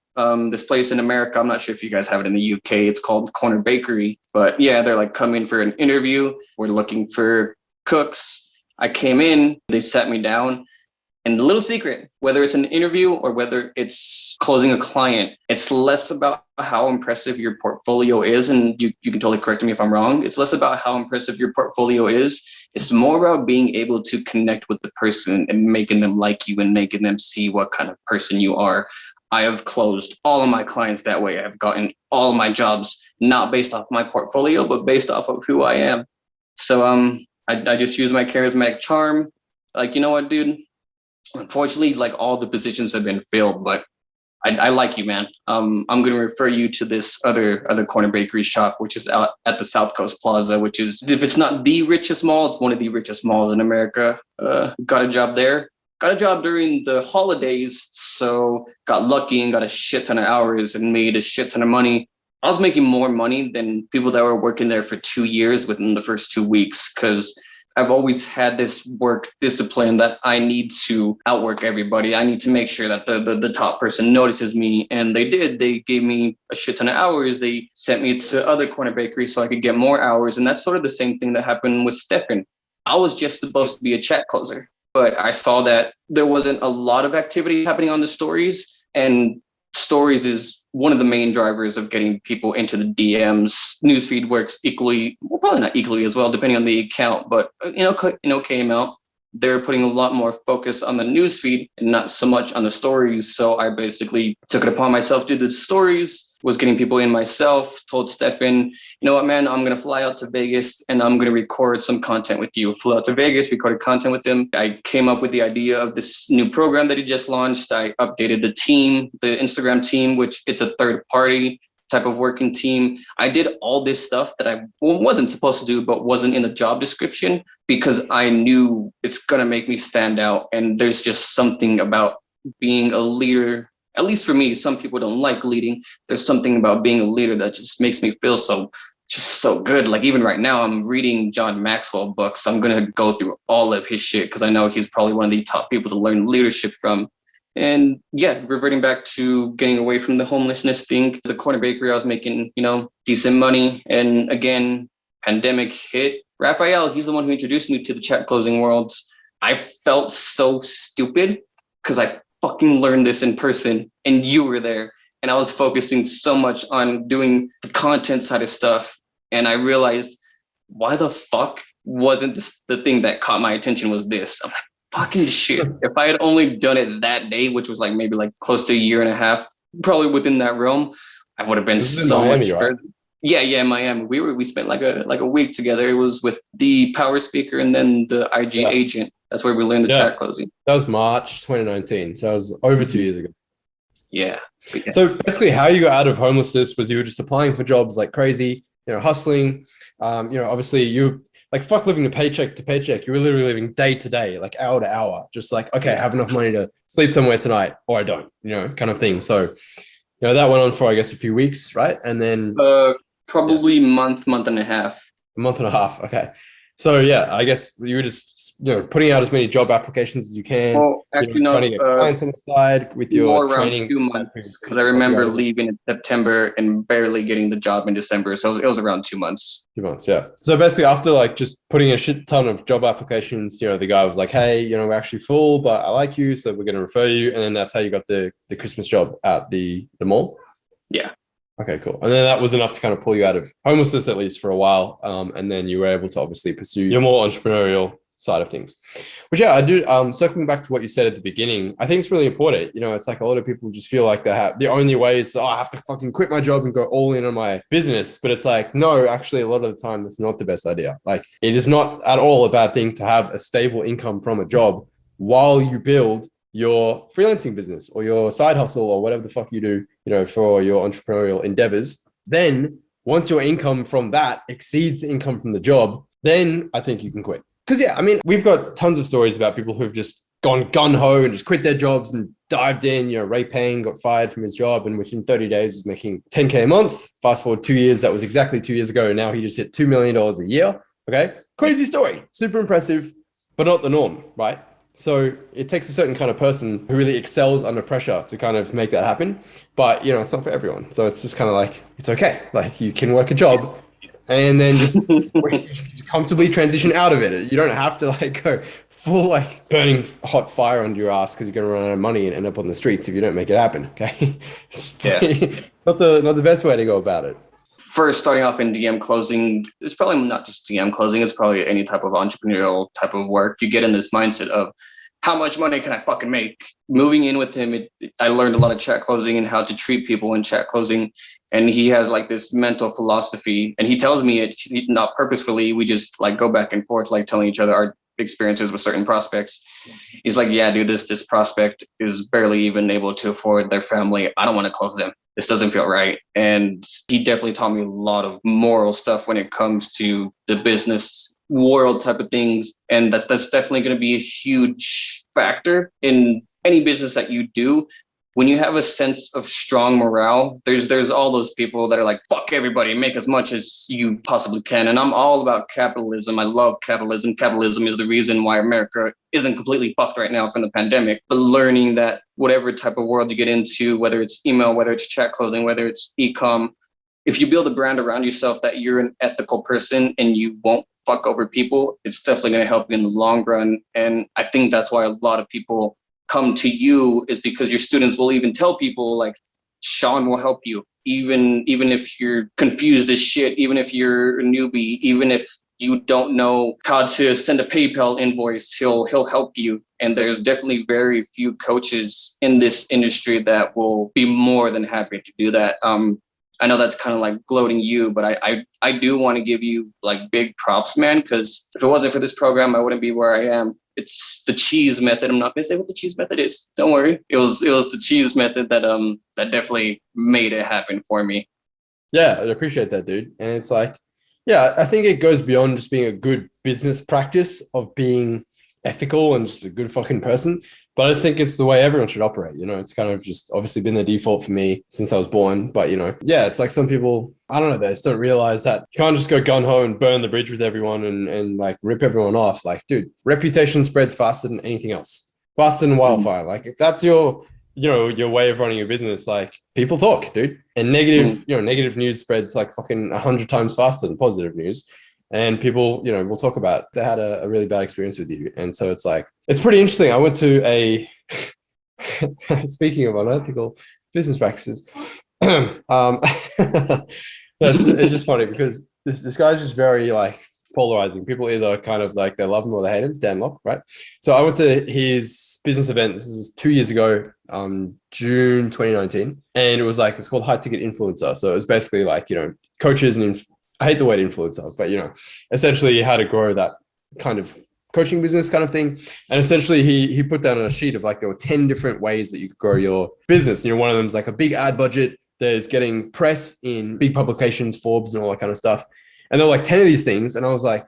This place in America, I'm not sure if you guys have it in the UK. It's called Corner Bakery. But yeah, they're like, come in for an interview. We're looking for cooks. I came in, they sat me down. And a little secret, whether it's an interview or whether it's closing a client, it's less about how impressive your portfolio is. And you can totally correct me if I'm wrong. It's less about how impressive your portfolio is. It's more about being able to connect with the person and making them like you and making them see what kind of person you are. I have closed all of my clients that way. I've gotten all of my jobs, not based off my portfolio, but based off of who I am. So I just use my charismatic charm. Like, you know what, dude? Unfortunately, like all the positions have been filled, but I like you, man. I'm going to refer you to this other corner bakery shop, which is out at the South Coast Plaza, which is, if it's not the richest mall, it's one of the richest malls in America. Got a job there. Got a job during the holidays, so got lucky and got a shit ton of hours and made a shit ton of money. I was making more money than people that were working there for 2 years within the first 2 weeks, because I've always had this work discipline that I need to outwork everybody. I need to make sure that the top person notices me. And they did. They gave me a shit ton of hours. They sent me to other corner bakeries so I could get more hours. And that's sort of the same thing that happened with Stefan. I was just supposed to be a chat closer, but I saw that there wasn't a lot of activity happening on the stories. And stories is one of the main drivers of getting people into the DMs. Newsfeed works equally, well, probably not equally as well, depending on the account, but in OK amount, they're putting a lot more focus on the newsfeed and not so much on the stories. So I basically took it upon myself to do the stories, was getting people in myself, told Stefan, you know what, man, I'm going to fly out to Vegas and I'm going to record some content with you. Flew out to Vegas, recorded content with him. I came up with the idea of this new program that he just launched. I updated the team, the Instagram team, which it's a third party type of working team. I did all this stuff that I wasn't supposed to do, but wasn't in the job description, because I knew it's going to make me stand out. And there's just something about being a leader. At least for me, some people don't like leading. There's something about being a leader that just makes me feel so good. Like even right now, I'm reading John Maxwell books. I'm going to go through all of his shit because I know he's probably one of the top people to learn leadership from. And yeah, reverting back to getting away from the homelessness thing, the corner bakery, I was making, decent money. And again, pandemic hit. Raphael, he's the one who introduced me to the chat closing world. I felt so stupid because I fucking learned this in person and you were there. And I was focusing so much on doing the content side of stuff. And I realized, why the fuck wasn't this the thing that caught my attention was this? I'm like, fucking shit. If I had only done it that day, which was maybe close to a year and a half, probably within that realm, I would have been so Miami, much right? Yeah, Miami. We spent like a week together. It was with the power speaker and then the IG agent. That's where we learned the chat closing. That was March 2019. So that was over 2 years ago. Yeah. So basically how you got out of homelessness was you were just applying for jobs like crazy, hustling. Obviously you fuck living paycheck to paycheck. You were literally living day to day, like hour to hour, just okay, I have enough money to sleep somewhere tonight or I don't, kind of thing. So, that went on for, I guess, a few weeks, right? And then probably month and a half. A month and a half. Okay. So yeah, I guess you were just, putting out as many job applications as you can, Well, actually, trying to no. get clients on the side with your More around training. 2 months because I remember leaving in September and barely getting the job in December. So it was around 2 months. 2 months, yeah. So basically, after like just putting a shit ton of job applications, the guy was like, "Hey, we're actually full, but I like you, so we're going to refer you." And then that's how you got the Christmas job at the mall. Yeah. Okay, cool. And then that was enough to kind of pull you out of homelessness, at least for a while. And then you were able to obviously pursue your more entrepreneurial side of things. But yeah, I do. Circling back to what you said at the beginning, I think it's really important. It's like a lot of people just feel like they have the only way is, I have to fucking quit my job and go all in on my business. But it's like, no, actually, a lot of the time, that's not the best idea. Like, it is not at all a bad thing to have a stable income from a job while you build your freelancing business or your side hustle or whatever the fuck you do, for your entrepreneurial endeavors. Then once your income from that exceeds the income from the job, then I think you can quit. Because yeah, I mean, we've got tons of stories about people who've just gone gung-ho and just quit their jobs and dived in. Ray Payne got fired from his job and within 30 days was making $10K a month. Fast forward 2 years, that was exactly 2 years ago. And now he just hit $2 million a year. Okay. Crazy story. Super impressive, but not the norm, right? So it takes a certain kind of person who really excels under pressure to kind of make that happen. But, it's not for everyone. So it's just kind of like, it's okay. Like you can work a job and then just comfortably transition out of it. You don't have to like go full like burning hot fire under your ass because you're going to run out of money and end up on the streets if you don't make it happen. Okay. Not the best way to go about it. First, starting off in DM closing, it's probably not just DM closing, it's probably any type of entrepreneurial type of work. You get in this mindset of how much money can I fucking make? Moving in with him, I learned a lot of chat closing and how to treat people in chat closing. And he has like this mental philosophy and he tells me it not purposefully. We just like go back and forth, like telling each other our experiences with certain prospects. He's like, yeah, dude, this prospect is barely even able to afford their family. I don't want to close them. This doesn't feel right. And he definitely taught me a lot of moral stuff when it comes to the business world type of things. And that's definitely going to be a huge factor in any business that you do. When you have a sense of strong morale, there's all those people that are like, fuck everybody, make as much as you possibly can. And I'm all about capitalism. I love capitalism. Capitalism is the reason why America isn't completely fucked right now from the pandemic. But learning that whatever type of world you get into, whether it's email, whether it's chat closing, whether it's e-com, if you build a brand around yourself that you're an ethical person and you won't fuck over people, it's definitely going to help you in the long run. And I think that's why a lot of people come to you is because your students will even tell people like, Sean will help you, even if you're confused as shit, even if you're a newbie, even if you don't know how to send a PayPal invoice, he'll help you. And there's definitely very few coaches in this industry that will be more than happy to do that. I know that's kind of like gloating you, but I do want to give you like big props, man, because if it wasn't for this program, I wouldn't be where I am. It's the cheese method. I'm not gonna say what the cheese method is. Don't worry. It was the cheese method that that definitely made it happen for me. Yeah, I appreciate that, dude. And it's like, yeah, I think it goes beyond just being a good business practice of being ethical and just a good fucking person. But I just think it's the way everyone should operate. It's kind of just obviously been the default for me since I was born. But, yeah, it's like some people, I don't know, they just don't realize that you can't just go gun-ho and burn the bridge with everyone and like rip everyone off. Like, dude, reputation spreads faster than anything else, faster than wildfire. Like if that's your way of running your business, like people talk, dude. And negative news spreads like fucking 100 times faster than positive news. And people, will talk about they had a really bad experience with you. And so it's like, it's pretty interesting. I went to speaking of unethical business practices, it's just funny because this guy's just very like polarizing. People either kind of like they love him or they hate him. Dan Locke, right? So I went to his business event. This was 2 years ago, June 2019, and it was like it's called High Ticket Influencer. So it was basically like coaches and I hate the word influencer, but essentially how to grow that kind of coaching business kind of thing. And essentially he put down on a sheet of like there were 10 different ways that you could grow your business. One of them is like a big ad budget. There's getting press in big publications, Forbes and all that kind of stuff. And there were like 10 of these things. And I was like,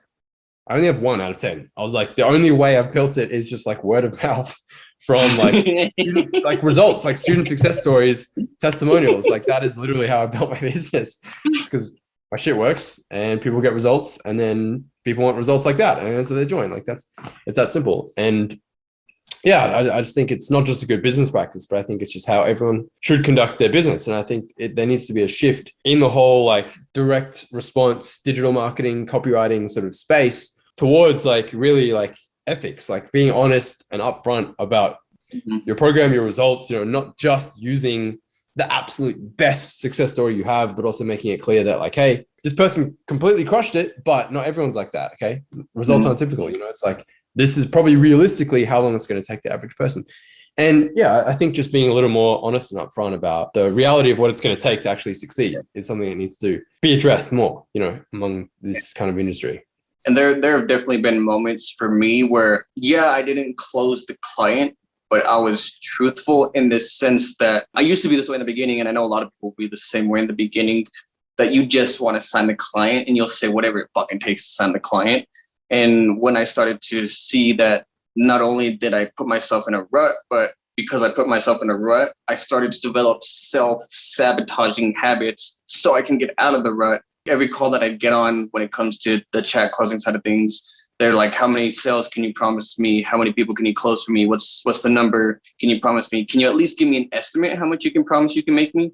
I only have 1 out of 10. I was like, the only way I've built it is just like word of mouth from like results, like student success stories, testimonials. Like that is literally how I built my business. Because my shit works and people get results, and then people want results like that, and so they join. Like it's that simple. And yeah, I just think it's not just a good business practice, but I think it's just how everyone should conduct their business. And I think there needs to be a shift in the whole like direct response, digital marketing, copywriting sort of space towards like really like ethics, like being honest and upfront about your program, your results, not just using the absolute best success story you have, but also making it clear that like, hey, this person completely crushed it, but not everyone's like that. Okay. Results aren't typical. It's like, this is probably realistically how long it's going to take the average person. And yeah, I think just being a little more honest and upfront about the reality of what it's going to take to actually succeed is something that needs to be addressed more, among this kind of industry. And there have definitely been moments for me where, I didn't close the client, but I was truthful in the sense that I used to be this way in the beginning. And I know a lot of people will be the same way in the beginning, that you just want to sign the client and you'll say whatever it fucking takes to sign the client. And when I started to see that not only did I put myself in a rut, but because I put myself in a rut, I started to develop self-sabotaging habits so I can get out of the rut. Every call that I get on when it comes to the chat closing side of things, they're like, how many sales can you promise me? How many people can you close for me? What's the number? Can you promise me? Can you at least give me an estimate how much you can promise you can make me?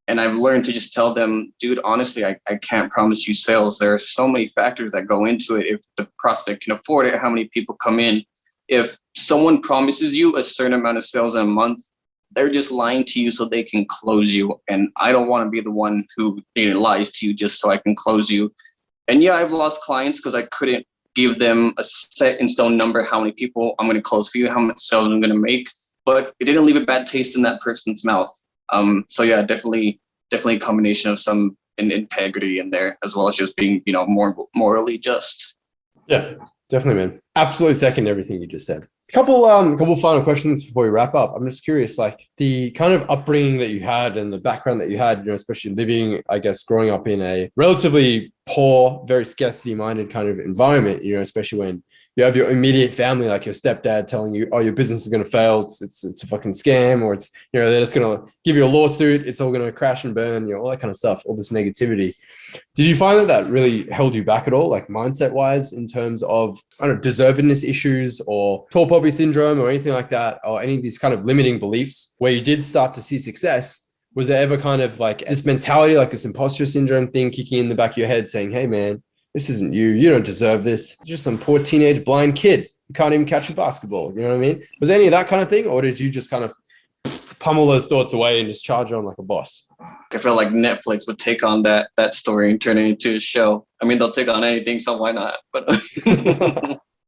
And I've learned to just tell them, dude, honestly, I can't promise you sales. There are so many factors that go into it. If the prospect can afford it, how many people come in? If someone promises you a certain amount of sales in a month, they're just lying to you so they can close you. And I don't want to be the one who lies to you just so I can close you. And yeah, I've lost clients because I couldn't give them a set in stone number, how many people I'm going to close for you, how much sales I'm going to make. But it didn't leave a bad taste in that person's mouth. So yeah, definitely a combination of some integrity in there, as well as just being, more morally just. Yeah, definitely, man. Absolutely second everything you just said. Couple final questions before we wrap up. I'm just curious, like the kind of upbringing that you had and the background that you had, especially living, I guess, growing up in a relatively poor, very scarcity minded kind of environment, especially when you have your immediate family, like your stepdad telling you, oh, your business is going to fail. It's a fucking scam, or it's, they're just going to give you a lawsuit. It's all going to crash and burn, all that kind of stuff, all this negativity. Did you find that really held you back at all, like mindset wise, in terms of, deservedness issues or tall poppy syndrome or anything like that, or any of these kind of limiting beliefs where you did start to see success? Was there ever kind of like this mentality, like this imposter syndrome thing kicking in the back of your head saying, hey man, this isn't you. You don't deserve this. You're just some poor teenage blind kid who can't even catch a basketball. You know what I mean? Was there any of that kind of thing? Or did you just kind of pummel those thoughts away and just charge on like a boss? I feel like Netflix would take on that story and turn it into a show. I mean, they'll take on anything, so why not? But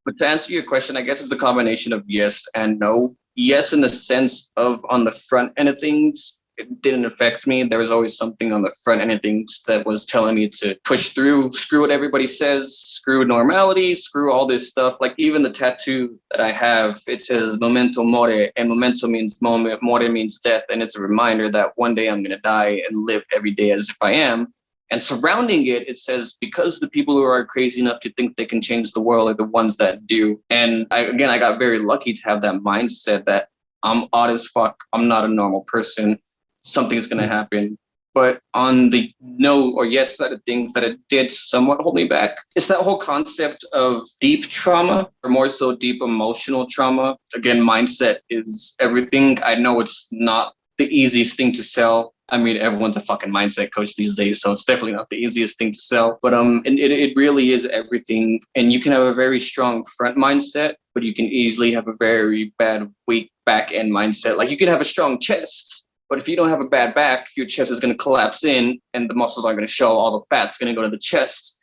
but to answer your question, I guess it's a combination of yes and no. Yes, in the sense of on the front end of things, it didn't affect me. There was always something on the front end of things that was telling me to push through, screw what everybody says, screw normality, screw all this stuff. Like even the tattoo that I have, it says memento mori, and memento means moment, mori means death. And it's a reminder that one day I'm going to die and live every day as if I am. And surrounding it, it says, because the people who are crazy enough to think they can change the world are the ones that do. And I got very lucky to have that mindset that I'm odd as fuck. I'm not a normal person. Something's going to happen. But on the no or yes side of things, that it did somewhat hold me back. It's that whole concept of deep trauma, or more so deep emotional trauma. Again, mindset is everything. I know it's not the easiest thing to sell. I mean, everyone's a fucking mindset coach these days, so it's definitely not the easiest thing to sell. But it really is everything. And you can have a very strong front mindset, but you can easily have a very bad, weak back end mindset. Like you can have a strong chest, but if you don't have a bad back, your chest is going to collapse in and the muscles aren't going to show. All the fat's going to go to the chest.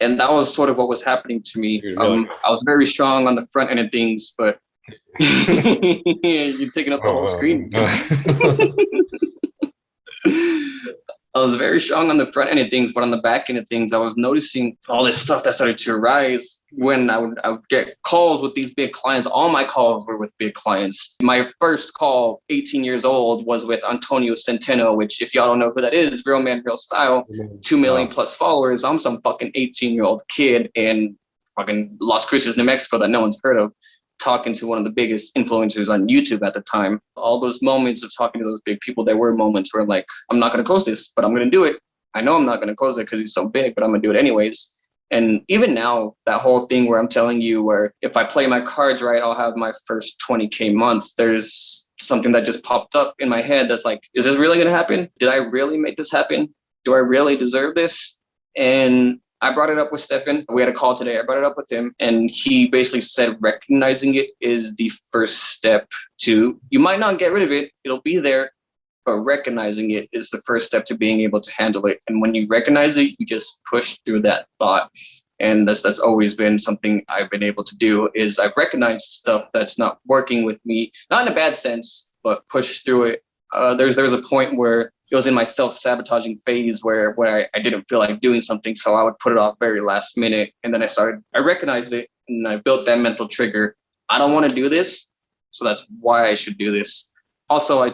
And that was sort of what was happening to me. I was very strong on the front end of things, but you're taking up the whole screen. I was very strong on the front end of things, but on the back end of things, I was noticing all this stuff that started to arise when I would get calls with these big clients. All my calls were with big clients. My first call, 18 years old, was with Antonio Centeno, which if y'all don't know who that is, Real Man, Real Style, 2 million plus followers. I'm some fucking 18-year-old kid in fucking Las Cruces, New Mexico that no one's heard of, talking to one of the biggest influencers on YouTube at the time. All those moments of talking to those big people, there were moments where I'm like, I'm not going to close this, but I'm going to do it. I know I'm not going to close it because he's so big, but I'm going to do it anyways. And even now, that whole thing where I'm telling you, where if I play my cards right, I'll have my first 20K month. There's something that just popped up in my head that's like, is this really going to happen? Did I really make this happen? Do I really deserve this? And I brought it up with Stefan. We had a call today. I brought it up with him, and he basically said recognizing it is the first step to, you might not get rid of it, it'll be there, but recognizing it is the first step to being able to handle it. And when you recognize it, you just push through that thought. And that's always been something I've been able to do, is I've recognized stuff that's not working with me, not in a bad sense, but push through it. There's a point where it was in my self-sabotaging phase where I didn't feel like doing something, so I would put it off very last minute. And then I recognized it, and I built that mental trigger. I don't want to do this, so that's why I should do this. Also,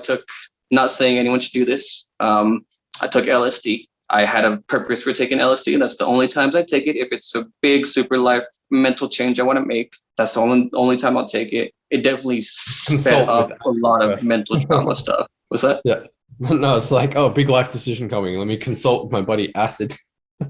not saying anyone should do this, I took LSD. I had a purpose for taking LSD, and that's the only times I take it. If it's a big super life mental change I want to make, that's the only time I'll take it. It definitely sped up a lot of mental trauma stuff. What's that? Yeah. No, it's like, oh, big life decision coming. Let me consult with my buddy Acid.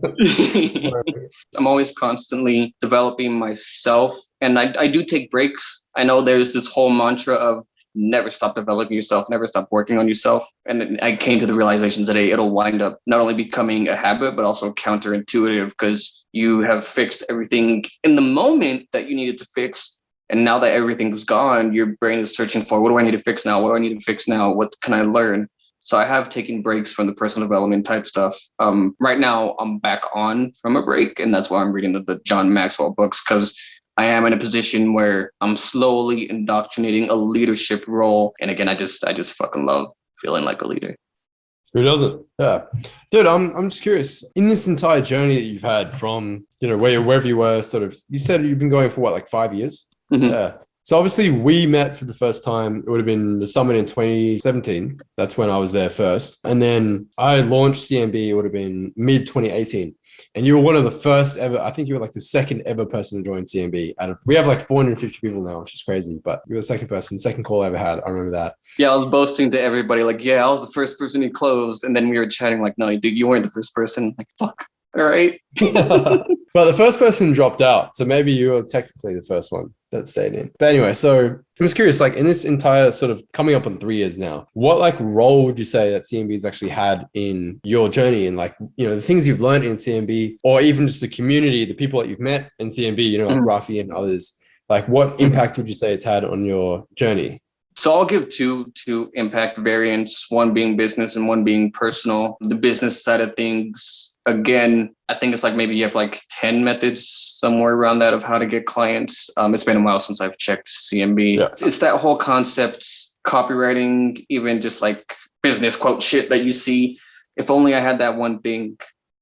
I'm always constantly developing myself, and I do take breaks. I know there's this whole mantra of never stop developing yourself, never stop working on yourself. And I came to the realization today, it'll wind up not only becoming a habit, but also counterintuitive, because you have fixed everything in the moment that you needed to fix. And now that everything's gone, your brain is searching for, what do I need to fix now? What do I need to fix now? What can I learn? So I have taken breaks from the personal development type stuff. Right now, I'm back on from a break, and that's why I'm reading the John Maxwell books, because I am in a position where I'm slowly indoctrinating a leadership role. And again, I just fucking love feeling like a leader. Who doesn't? Yeah. Dude, I'm just curious. In this entire journey that you've had from, wherever you were, sort of, you said you've been going for what, like 5 years? Mm-hmm. Yeah. So obviously we met for the first time. It would have been the summit in 2017. That's when I was there first. And then I launched CNB. It would have been mid 2018. And you were one of the first ever, I think you were like the second ever person to join CNB we have like 450 people now, which is crazy, but you were the second call I ever had. I remember that. Yeah, I was boasting to everybody like, yeah, I was the first person who closed. And then we were chatting like, no, dude, you weren't the first person. Like, fuck. All right. But the first person dropped out. So maybe you were technically the first one that stayed in. But anyway, so I was curious, like in this entire sort of coming up on 3 years now, what like role would you say that CNB's actually had in your journey, and like, the things you've learned in CNB, or even just the community, the people that you've met in CNB, like Rafi and others, like what impact would you say it's had on your journey? So I'll give two impact variants, one being business and one being personal. The business side of things, again, I think it's like maybe you have like 10 methods somewhere around that of how to get clients. It's been a while since I've checked CNB. Yeah. It's that whole concept, copywriting, even just like business quote shit that you see. If only I had that one thing,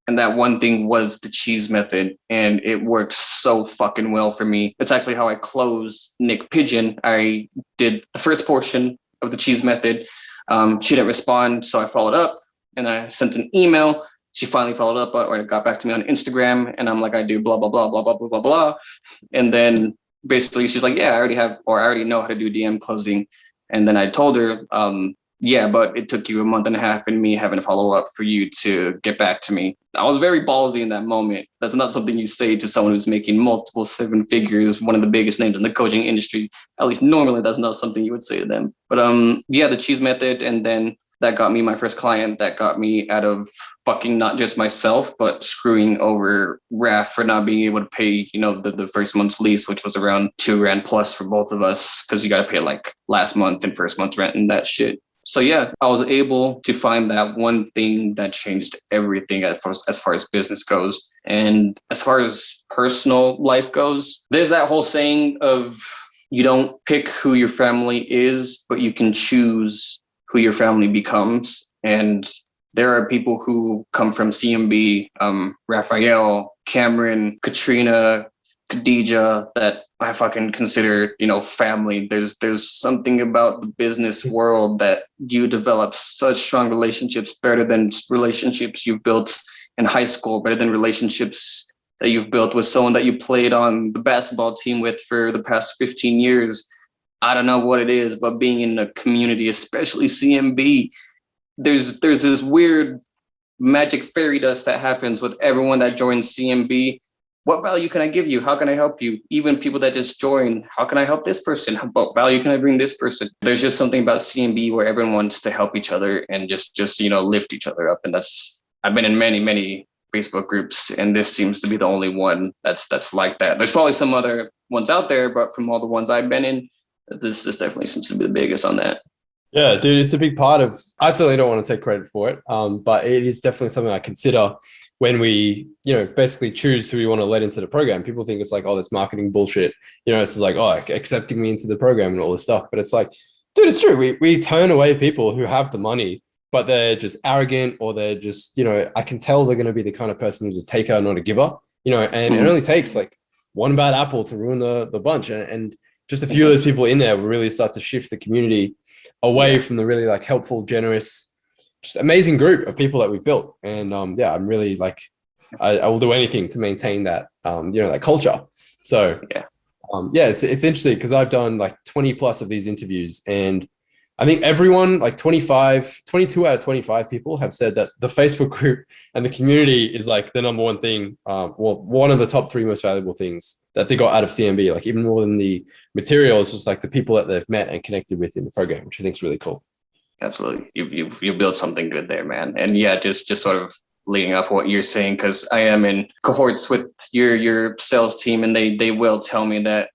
and that one thing was the cheese method, and it works so fucking well for me. It's actually how I closed Nick Pigeon. I did the first portion of the cheese method. She didn't respond, so I followed up, and I sent an email. She finally followed up, or got back to me on Instagram, and I'm like, I do blah, blah, blah, blah, blah, blah, blah, blah. And then basically she's like, yeah, I already know how to do DM closing. And then I told her, yeah, but it took you a month and a half and me having to follow up for you to get back to me. I was very ballsy in that moment. That's not something you say to someone who's making multiple 7 figures, one of the biggest names in the coaching industry. At least normally that's not something you would say to them. But yeah, the cheese method. And then that got me my first client. That got me out of fucking not just myself, but screwing over Raf for not being able to pay, the first month's lease, which was around $2,000 plus for both of us, because you got to pay like last month and first month's rent and that shit. So yeah, I was able to find that one thing that changed everything as far as business goes. And as far as personal life goes, there's that whole saying of you don't pick who your family is, but you can choose who your family becomes. And there are people who come from CNB, Raphael, Cameron, Katrina, Khadija, that I fucking consider, family. There's something about the business world that you develop such strong relationships, better than relationships you've built in high school, better than relationships that you've built with someone that you played on the basketball team with for the past 15 years. I don't know what it is, but being in a community, especially CNB, there's this weird magic fairy dust that happens with everyone that joins CNB. What value can I give you? How can I help you? Even people that just join, how can I help this person? What value can I bring this person? There's just something about CNB where everyone wants to help each other and just lift each other up. And I've been in many Facebook groups, and this seems to be the only one that's like that. There's probably some other ones out there, but from all the ones I've been in, this definitely seems to be the biggest on that. Yeah, dude, it's a big part of, I certainly don't want to take credit for it, but it is definitely something I consider when we, basically choose who we want to let into the program. People think it's like, oh, that's marketing bullshit. It's like, oh, accepting me into the program and all this stuff. But it's like, dude, it's true. We turn away people who have the money, but they're just arrogant, or they're just, I can tell they're going to be the kind of person who's a taker, not a giver, and it only takes like one bad apple to ruin the bunch. And just a few of those people in there will really start to shift the community away from the really like helpful, generous, just amazing group of people that we've built. And I'm really like, I will do anything to maintain that, that culture. So it's interesting because I've done like 20 plus of these interviews, and I think everyone, like 22 out of 25 people have said that the Facebook group and the community is like the number one thing, one of the top 3 most valuable things that they got out of CNB, like even more than the materials, just like the people that they've met and connected with in the program, which I think is really cool. Absolutely. You've built something good there, man. And yeah, just sort of leading up what you're saying, because I am in cohorts with your sales team, and they will tell me that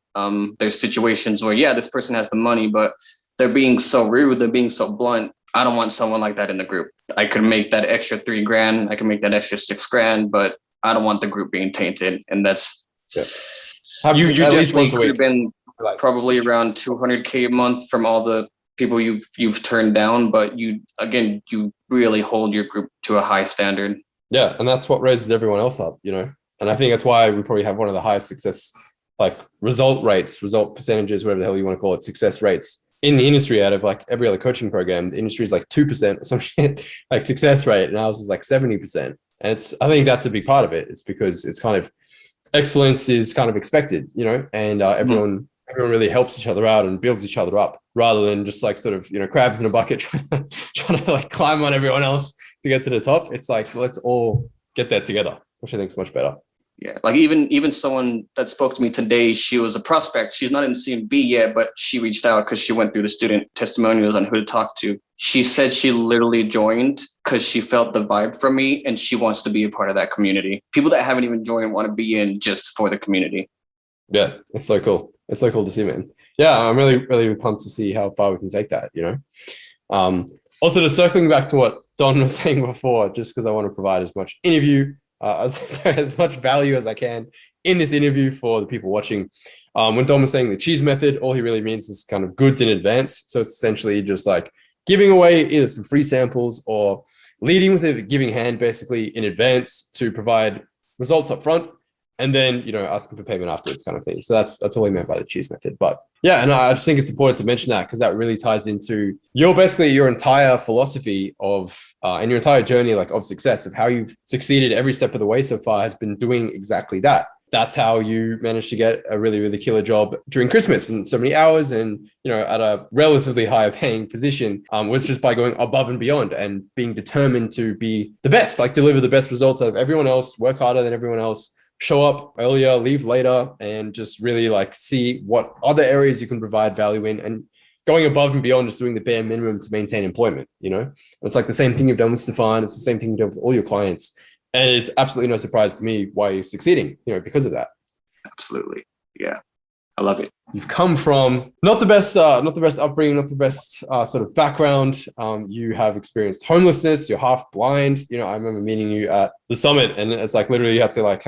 there's situations where, this person has the money, but they're being so rude, they're being so blunt. I don't want someone like that in the group. I could make that extra $3,000, I can make that extra $6,000, but I don't want the group being tainted. And that's you definitely could have been probably around $200K a month from all the people you've turned down, but you really hold your group to a high standard. Yeah, and that's what raises everyone else up, and I think that's why we probably have one of the highest success, like result percentages, whatever the hell you want to call it, success rates in the industry out of like every other coaching program. The industry is like 2% or some shit, like success rate, and ours is like 70%. And I think that's a big part of it. It's because it's kind of excellence is kind of expected, and everyone really helps each other out and builds each other up, rather than just like sort of, crabs in a bucket trying to like climb on everyone else to get to the top. It's like, let's all get that together, which I think is much better. Yeah, like even someone that spoke to me today, she was a prospect. She's not in CNB yet, but she reached out because she went through the student testimonials on who to talk to. She said she literally joined because she felt the vibe from me, and she wants to be a part of that community. People that haven't even joined want to be in just for the community. Yeah, it's so cool. It's so cool to see, man. Yeah, I'm really, really pumped to see how far we can take that, Also, just circling back to what Don was saying before, just because I want to provide as much as much value as I can in this interview for the people watching. When Don was saying the cheese method, all he really means is kind of goods in advance. So it's essentially just like giving away either some free samples or leading with a giving hand, basically in advance to provide results up front, and then, asking for payment afterwards, kind of thing. So that's all he meant by the cheese method. But yeah, and I just think it's important to mention that, because that really ties into your entire philosophy of, and your entire journey, like of success, of how you've succeeded every step of the way so far has been doing exactly that. That's how you managed to get a really, really killer job during Christmas and so many hours, and, at a relatively higher paying position, was just by going above and beyond and being determined to be the best, like deliver the best results out of everyone else, work harder than everyone else, show up earlier, leave later, and just really like see what other areas you can provide value in, and going above and beyond just doing the bare minimum to maintain employment. It's like the same thing you've done with Stefan. It's the same thing you've done with all your clients. And it's absolutely no surprise to me why you're succeeding, because of that. Absolutely. Yeah. I love it. You've come from not the best upbringing, not the best sort of background. You have experienced homelessness. You're half blind. I remember meeting you at the summit, and it's like literally you have to like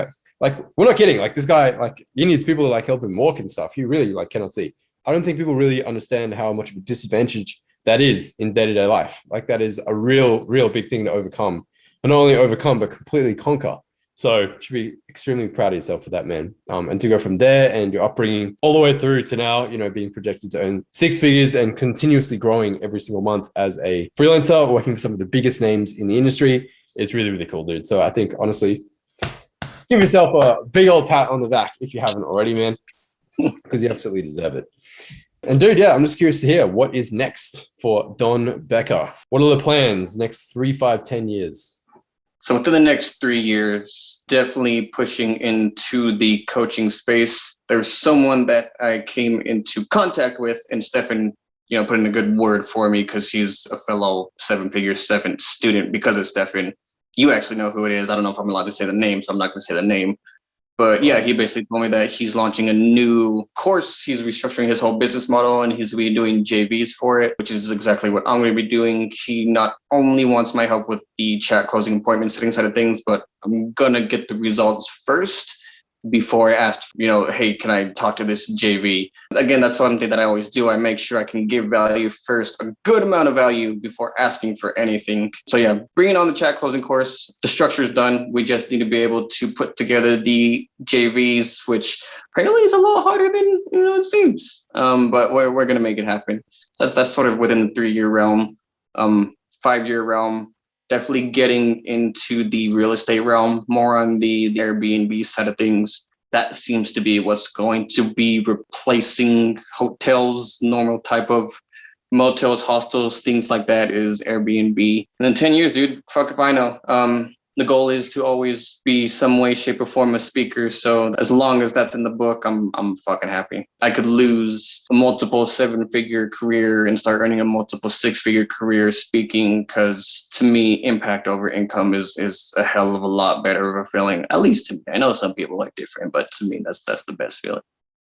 we're not kidding. Like this guy, like he needs people to like help him walk and stuff. He really like cannot see. I don't think people really understand how much of a disadvantage that is in day-to-day life. Like that is a real big thing to overcome, and not only overcome but completely conquer. So you should be extremely proud of yourself for that, man. And to go from there and your upbringing all the way through to now, being projected to earn 6 figures and continuously growing every single month as a freelancer, working for some of the biggest names in the industry, is really, really cool, dude. So I think honestly, give yourself a big old pat on the back if you haven't already, man, because you absolutely deserve it. And dude, yeah, I'm just curious to hear what is next for Don Becker. What are the plans next 3, 5, 10 years? So within the next 3 years, definitely pushing into the coaching space. There's someone that I came into contact with, and Stefan, put in a good word for me because he's a fellow 7 student. Because of Stefan, you actually know who it is. I don't know if I'm allowed to say the name, so I'm not going to say the name. But yeah, he basically told me that he's launching a new course. He's restructuring his whole business model, and he's going to be doing JVs for it, which is exactly what I'm going to be doing. He not only wants my help with the chat closing appointment setting side of things, but I'm going to get the results first before I asked, hey, can I talk to this JV? Again, that's something that I always do. I make sure I can give value first, a good amount of value before asking for anything. So yeah, bringing on the chat closing course, the structure is done. We just need to be able to put together the JVs, which apparently is a little harder than it seems. But we're going to make it happen. That's sort of within the 3-year realm, 5-year realm. Definitely getting into the real estate realm, more on the Airbnb side of things. That seems to be what's going to be replacing hotels, normal type of motels, hostels, things like that is Airbnb. And in 10 years, dude, fuck if I know. The goal is to always be some way, shape, or form a speaker. So as long as that's in the book, I'm fucking happy. I could lose a multiple 7-figure career and start earning a multiple 6-figure career speaking, because to me, impact over income is a hell of a lot better of a feeling. At least to me. I know some people are different, but to me, that's the best feeling.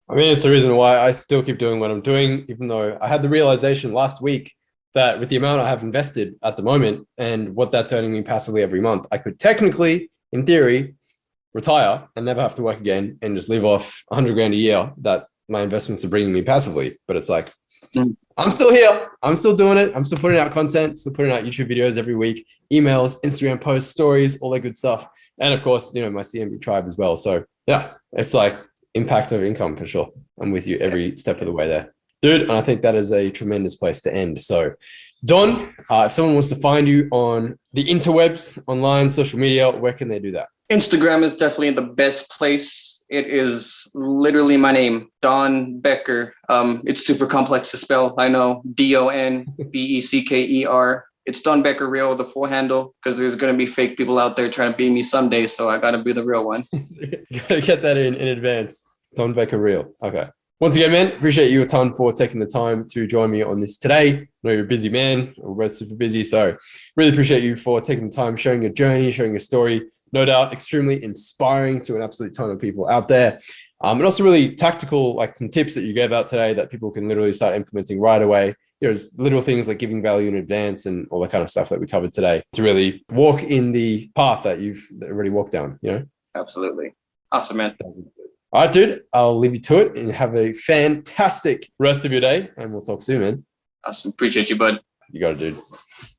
I mean, it's the reason why I still keep doing what I'm doing, even though I had the realization last week that with the amount I have invested at the moment and what that's earning me passively every month, I could technically, in theory, retire and never have to work again and just live off 100 grand a year that my investments are bringing me passively. But it's like, I'm still here. I'm still doing it. I'm still putting out content, still putting out YouTube videos every week, emails, Instagram posts, stories, all that good stuff. And of course, my CNB tribe as well. So yeah, it's like impact of income for sure. I'm with you every step of the way there. Dude, and I think that is a tremendous place to end. So, Don, if someone wants to find you on the interwebs, online, social media, where can they do that? Instagram is definitely the best place. It is literally my name, Don Becker. It's super complex to spell. I know, DonBecker. It's Don Becker Real, the full handle, because there's going to be fake people out there trying to be me someday. So I got to be the real one. Gotta get that in advance. Don Becker Real. Okay. Once again, man, appreciate you a ton for taking the time to join me on this today. I know you're a busy man. We're both super busy. So really appreciate you for taking the time, sharing your journey, sharing your story. No doubt, extremely inspiring to an absolute ton of people out there. And also really tactical, like some tips that you gave out today that people can literally start implementing right away. There's little things like giving value in advance and all that kind of stuff that we covered today to really walk in the path that you've already walked down, Absolutely. Awesome, man. All right, dude, I'll leave you to it and have a fantastic rest of your day, and we'll talk soon, man. Awesome. Appreciate you, bud. You got it, dude.